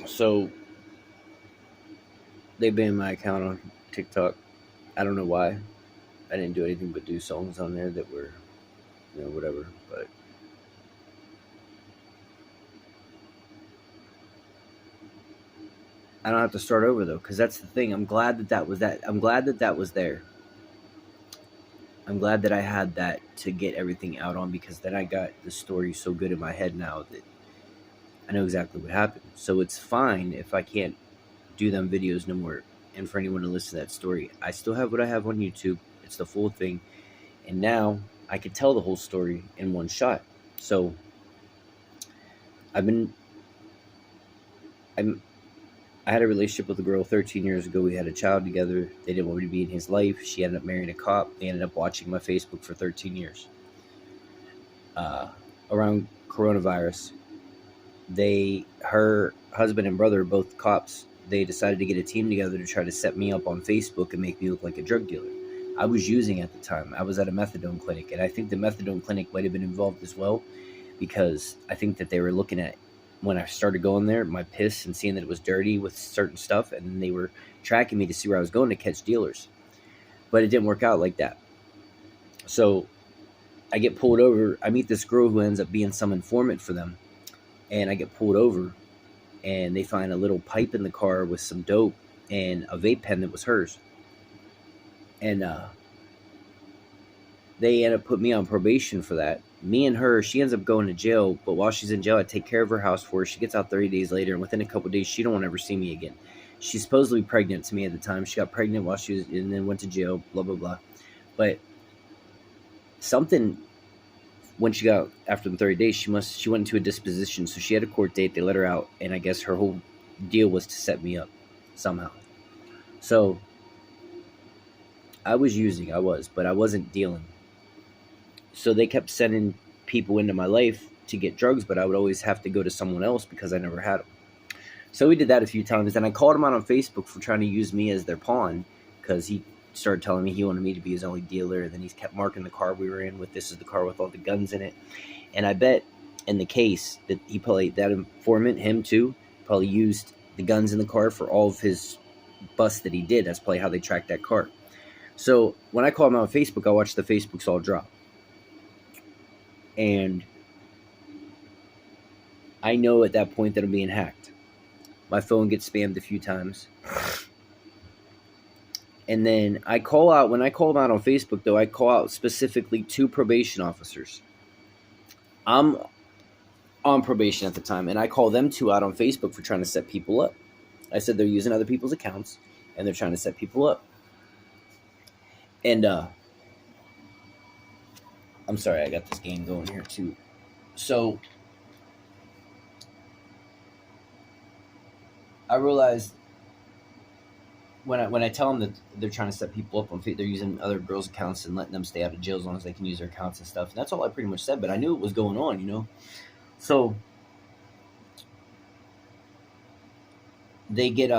So they banned my account on TikTok. I don't know why. I didn't do anything but do songs on there that were, whatever. But I don't have to start over though, because that's the thing. I'm glad that that was that. I'm glad that that was there. I'm glad that I had that to get everything out on, because then I got the story so good in my head now that I know exactly what happened. So it's fine if I can't do them videos no more. And for anyone to listen to that story, I still have what I have on YouTube. It's the full thing. And now I could tell the whole story in one shot. So I've been, I'm, I had a relationship with a girl 13 years ago. We had a child together. They didn't want me to be in his life. She ended up marrying a cop. They ended up watching my Facebook for 13 years. Around coronavirus, her husband and brother, both cops, they decided to get a team together to try to set me up on Facebook and make me look like a drug dealer. I was using at the time. I was at a methadone clinic, and I think the methadone clinic might have been involved as well, because I think that they were looking at, when I started going there, my piss and seeing that it was dirty with certain stuff, and then they were tracking me to see where I was going to catch dealers. But it didn't work out like that. So I get pulled over. I meet this girl who ends up being some informant for them, and I get pulled over, and they find a little pipe in the car with some dope and a vape pen that was hers. And they end up putting me on probation for that. Me and her, she ends up going to jail, but while she's in jail, I take care of her house for her. She gets out 30 days later, and within a couple of days, she don't want to ever see me again. She's supposedly pregnant to me at the time. She got pregnant while she was, and then went to jail, blah, blah, blah. But something, when she got, after the 30 days, she went into a disposition, so she had a court date. They let her out, and I guess her whole deal was to set me up somehow. So I was, but I wasn't dealing. So they kept sending people into my life to get drugs, but I would always have to go to someone else because I never had them. So we did that a few times, and I called him out on Facebook for trying to use me as their pawn, because he started telling me he wanted me to be his only dealer, and then he's kept marking the car we were in with, "This is the car with all the guns in it." And I bet in the case that he probably, that informant, him too, probably used the guns in the car for all of his busts that he did. That's probably how they tracked that car. So when I call him out on Facebook, I watch the Facebooks all drop. And I know at that point that I'm being hacked. My phone gets spammed a few times. And then I call out, when I call them out on Facebook, though, I call out specifically 2 probation officers. I'm on probation at the time, and I call them 2 out on Facebook for trying to set people up. I said they're using other people's accounts, and they're trying to set people up. And I'm sorry, I got this game going here too. So I realized when I tell them that they're trying to set people up on Facebook, they're using other girls' accounts and letting them stay out of jail as long as they can use their accounts and stuff. And that's all I pretty much said, but I knew it was going on, So they get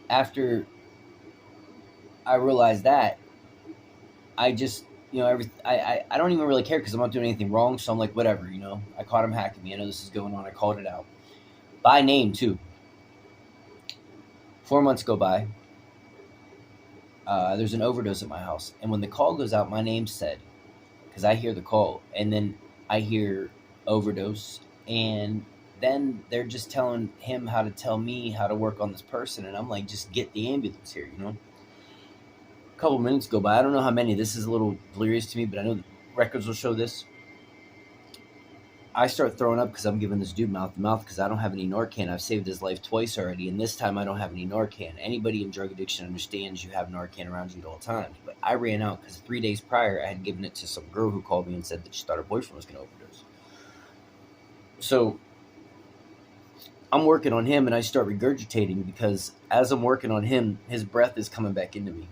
after I realized that, I just, I don't even really care because I'm not doing anything wrong. So I'm like, whatever, I caught him hacking me. I know this is going on. I called it out by name too. 4 months go by. There's an overdose at my house. And when the call goes out, my name's said, because I hear the call, and then I hear overdose, and then they're just telling him how to tell me how to work on this person. And I'm like, just get the ambulance here, A couple minutes go by. I don't know how many. This is a little delirious to me, but I know the records will show this. I start throwing up because I'm giving this dude mouth to mouth because I don't have any Narcan. I've saved his life twice already, and this time I don't have any Narcan. Anybody in drug addiction understands you have Narcan around you at all times. But I ran out because 3 days prior I had given it to some girl who called me and said that she thought her boyfriend was going to overdose. So I'm working on him, and I start regurgitating because as I'm working on him, his breath is coming back into me.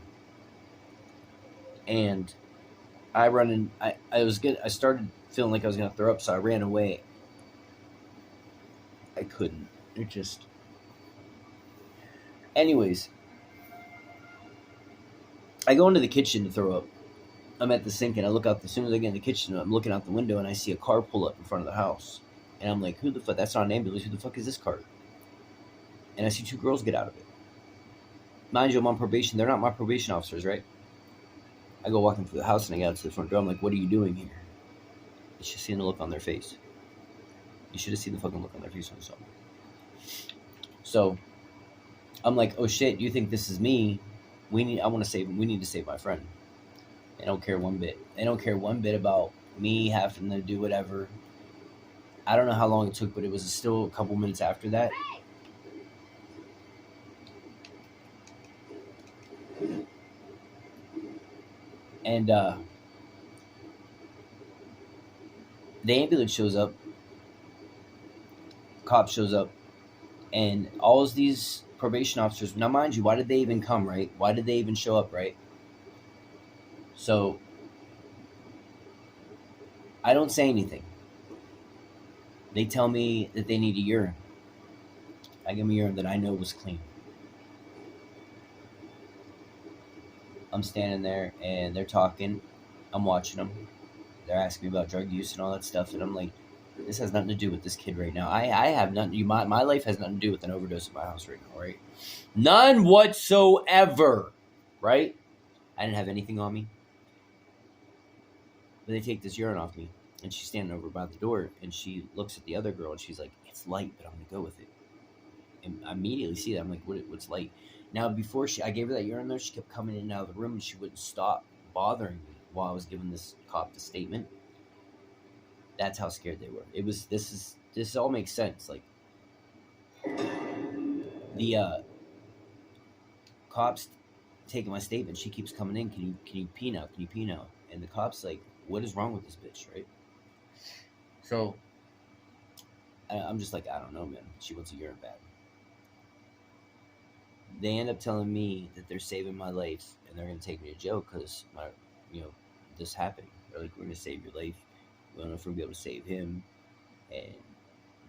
And I run in. I was good. I started feeling like I was going to throw up, so I ran away. I couldn't. It just... Anyways, I go into the kitchen to throw up, I'm at the sink and I look out. As soon as I get in the kitchen, I'm looking out the window and I see a car pull up in front of the house. And I'm like, who the fuck? That's not an ambulance. Who the fuck is this car? And I see two girls get out of it. Mind you, I'm on probation. They're not my probation officers, right? I go walking through the house and I get out to the front door. I'm like, what are you doing here? You should have seen the look on their face. You should have seen the fucking look on their face when I saw them. So I'm like, oh shit, you think this is me? We need to save my friend. They don't care one bit. They don't care one bit about me having to do whatever. I don't know how long it took, but it was still a couple minutes after that. And the ambulance shows up, cop shows up, and all of these probation officers. Now, mind you, why did they even come, right? Why did they even show up, right? So I don't say anything. They tell me that they need a urine. I give them a urine that I know was clean. I'm standing there and they're talking. I'm watching them. They're asking me about drug use and all that stuff, and I'm like, this has nothing to do with this kid right now. I have nothing. My life has nothing to do with an overdose in my house right now, right? None whatsoever, right? I didn't have anything on me. But they take this urine off me, and she's standing over by the door, and she looks at the other girl, and she's like, it's light, but I'm going to go with it. And I immediately see that. I'm like, what's light? Now, before I gave her that urine, though, she kept coming in and out of the room, and she wouldn't stop bothering me while I was giving this cop the statement. That's how scared they were. This all makes sense. Like, the cops taking my statement. She keeps coming in. Can you pee now? Can you pee now? And the cop's like, what is wrong with this bitch, right? So I'm just like, I don't know, man. She wants a urine bag. They end up telling me that they're saving my life and they're going to take me to jail because this happened. They're like, we're going to save your life. We don't know if we're going to be able to save him, and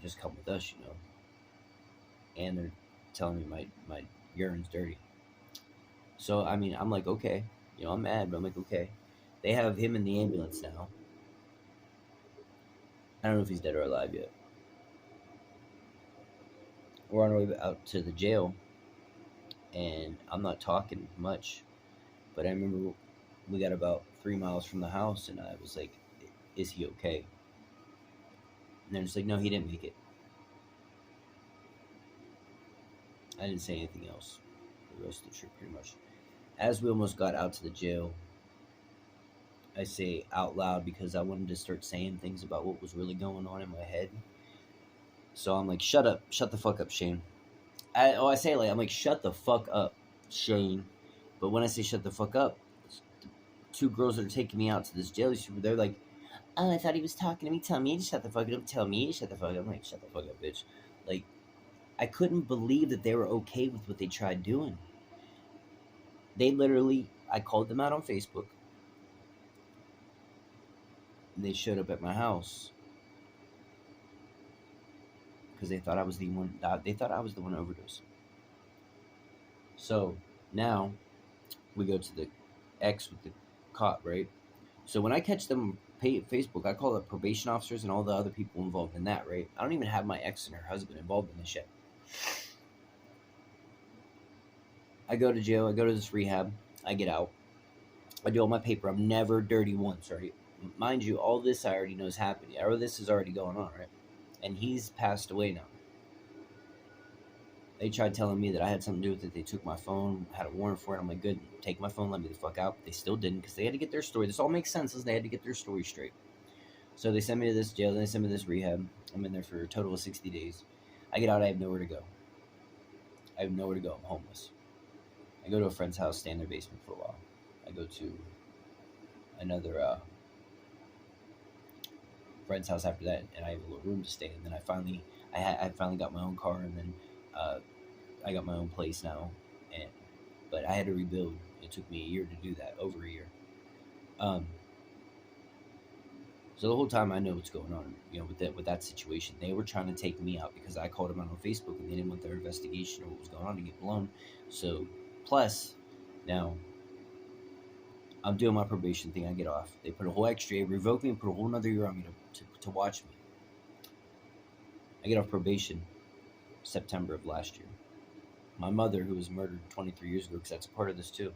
just come with us, And they're telling me my urine's dirty. So, I mean, I'm like, okay. I'm mad, but I'm like, okay. They have him in the ambulance now. I don't know if he's dead or alive yet. We're on our way out to the jail, and I'm not talking much, but I remember we got about 3 miles from the house, and I was like, is he okay? And they're just like, no, he didn't make it. I didn't say anything else for the rest of the trip, pretty much. As we almost got out to the jail, I say out loud because I wanted to start saying things about what was really going on in my head. So I'm like, shut up. Shut the fuck up, Shane. I say it like, I'm like, shut the fuck up, Shane. But when I say shut the fuck up, the two girls that are taking me out to this jail, they're like, oh, I thought he was talking to me. Tell me to shut the fuck up. Tell me to shut the fuck up. I'm like, shut the fuck up, bitch. Like, I couldn't believe that they were okay with what they tried doing. They literally, I called them out on Facebook. And they showed up at my house. Because they thought I was the one. They thought I was the one overdosing. So now we go to the ex with the cop, right? So when I catch them Facebook, I call the probation officers and all the other people involved in that, right? I don't even have my ex and her husband involved in this yet. I go to jail. I go to this rehab. I get out. I do all my paper. I'm never dirty once, right? Mind you, all this I already know is happening. Or this is already going on, right? And he's passed away now. They tried telling me that I had something to do with it. They took my phone, had a warrant for it. I'm like, good, take my phone, let me the fuck out. They still didn't because they had to get their story. This all makes sense. They had to get their story straight. So they sent me to this jail. Then they sent me to this rehab. I'm in there for a total of 60 days. I get out. I have nowhere to go. I'm homeless. I go to a friend's house, stay in their basement for a while. I go to another friend's house after that, and I have a little room to stay in. Then I finally got my own car, and then I got my own place now. But I had to rebuild. It took me a year to do that, over a year. So the whole time I know what's going on, with that situation. They were trying to take me out because I called them out on Facebook, and they didn't want their investigation or what was going on to get blown. So, plus, now, I'm doing my probation thing. I get off. They put a whole extra year, revoke me, and put a whole another year on me to watch me. I get off probation September of last year. My mother, who was murdered 23 years ago, because that's a part of this too.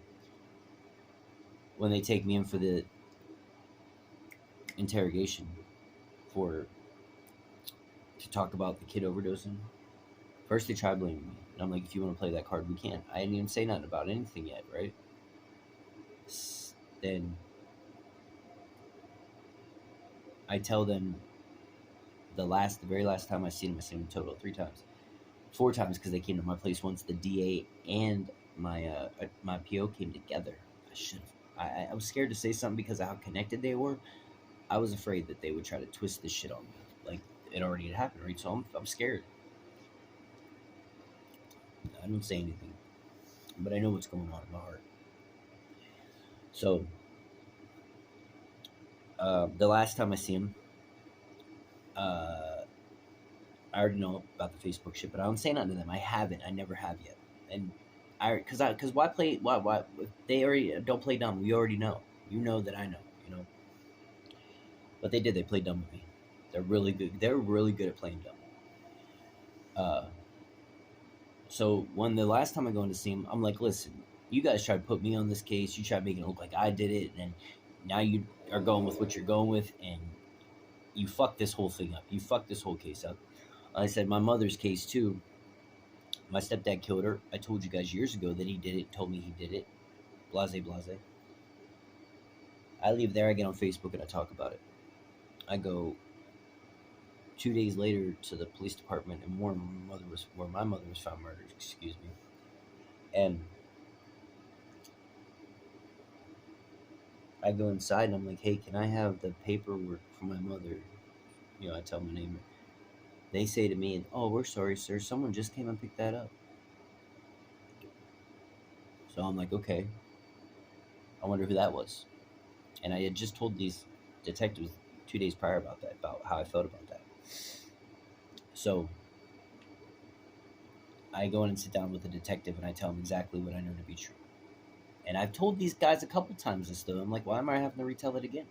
When they take me in for the interrogation to talk about the kid overdosing, first they try blaming me, and I'm like, if you want to play that card, we can. I didn't even say nothing about anything yet, right? Then I tell them the very last time I seen them in total 3 times, 4 times, because they came to my place once. The DA and my PO came together. I was scared to say something because of how connected they were. I was afraid that they would try to twist this shit on me, like it already had happened, right? So I'm scared. I don't say anything, but I know what's going on in my heart. So the last time I see him, I already know about the Facebook shit, but I don't say nothing to them. I haven't. I never have yet. And because why play? Why? They already don't play dumb. We already know. You know that I know. You know. But they did. They played dumb with me. They're really good. They're really good at playing dumb. So when the last time I go in to see him, I'm like, listen, you guys tried to put me on this case. You tried making it look like I did it, and now you are going with what you're going with, and you fucked this whole thing up. You fucked this whole case up. I said my mother's case too. My stepdad killed her. I told you guys years ago that he did it. Told me he did it. Blase, blase. I leave there. I get on Facebook and I talk about it. I go 2 days later to the police department in Warren, where my mother was found murdered. Excuse me. And I go inside and I'm like, hey, can I have the paperwork for my mother? You know, I tell my name. They say to me, oh, we're sorry, sir. Someone just came and picked that up. So I'm like, okay. I wonder who that was. And I had just told these detectives 2 days prior about that, about how I felt about that. So I go in and sit down with the detective and I tell him exactly what I know to be true. And I've told these guys a couple times this though. I'm like, why am I having to retell it again?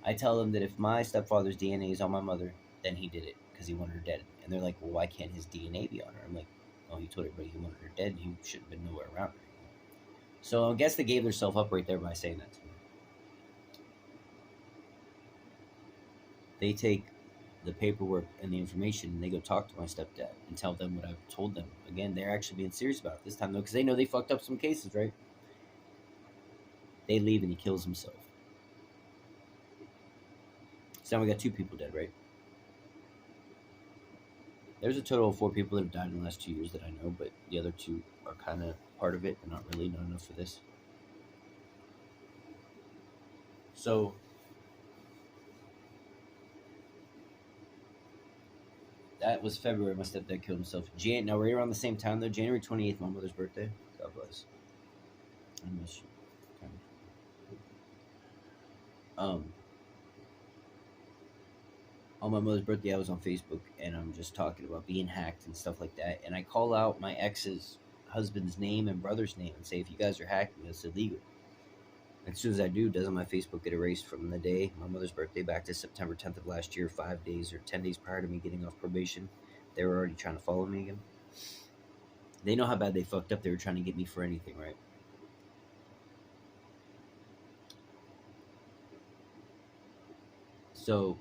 I tell them that if my stepfather's DNA is on my mother, then he did it because he wanted her dead. And they're like, well, why can't his DNA be on her? I'm like, oh, he told everybody he wanted her dead and he shouldn't have been nowhere around her. So I guess they gave themselves up right there by saying that to me. They take the paperwork and the information and they go talk to my stepdad and tell them what I've told them. Again, they're actually being serious about it this time though, because they know they fucked up some cases, right? They leave and he kills himself. So now we got 2 people dead, right? There's a total of 4 people that have died in the last 2 years that I know, but the other 2 are kind of part of it, but not really, not enough for this. So that was February. My stepdad killed himself. Now right around the same time though, January 28th, my mother's birthday. God bless. I miss you. On my mother's birthday, I was on Facebook and I'm just talking about being hacked and stuff like that. And I call out my ex's husband's name and brother's name and say, if you guys are hacking, it's illegal. As soon as I do, doesn't my Facebook get erased from the day, my mother's birthday, back to September 10th of last year, 5 days or 10 days prior to me getting off probation? They were already trying to follow me again. They know how bad they fucked up. They were trying to get me for anything, right? So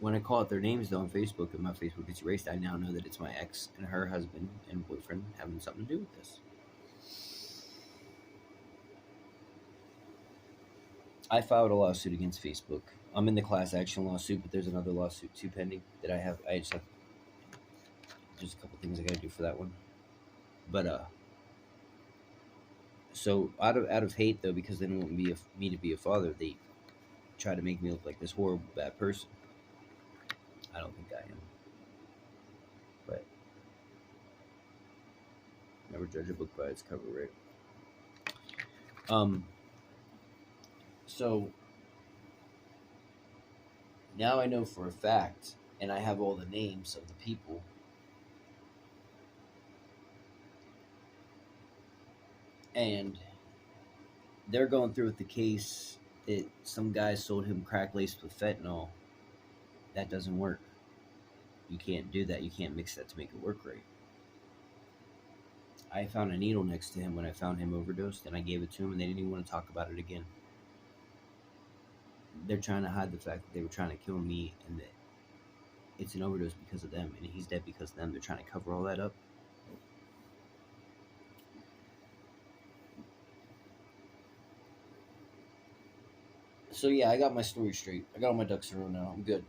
when I call out their names though on Facebook and my Facebook gets erased, I now know that it's my ex and her husband and boyfriend having something to do with this. I filed a lawsuit against Facebook. I'm in the class action lawsuit, but there's another lawsuit too pending that I have. There's a couple things I gotta do for that one. But so out of hate though, because they don't want me to be a father, they try to make me look like this horrible bad person. I don't think I am, but never judge a book by its cover, right? So now I know for a fact, and I have all the names of the people. And they're going through with the case that some guy sold him crack laced with fentanyl. That doesn't work. You can't do that. You can't mix that to make it work right. I found a needle next to him when I found him overdosed, and I gave it to him, and they didn't even want to talk about it again. They're trying to hide the fact that they were trying to kill me and that it's an overdose because of them, and he's dead because of them. They're trying to cover all that up. So yeah, I got my story straight. I got all my ducks in a row now. I'm good.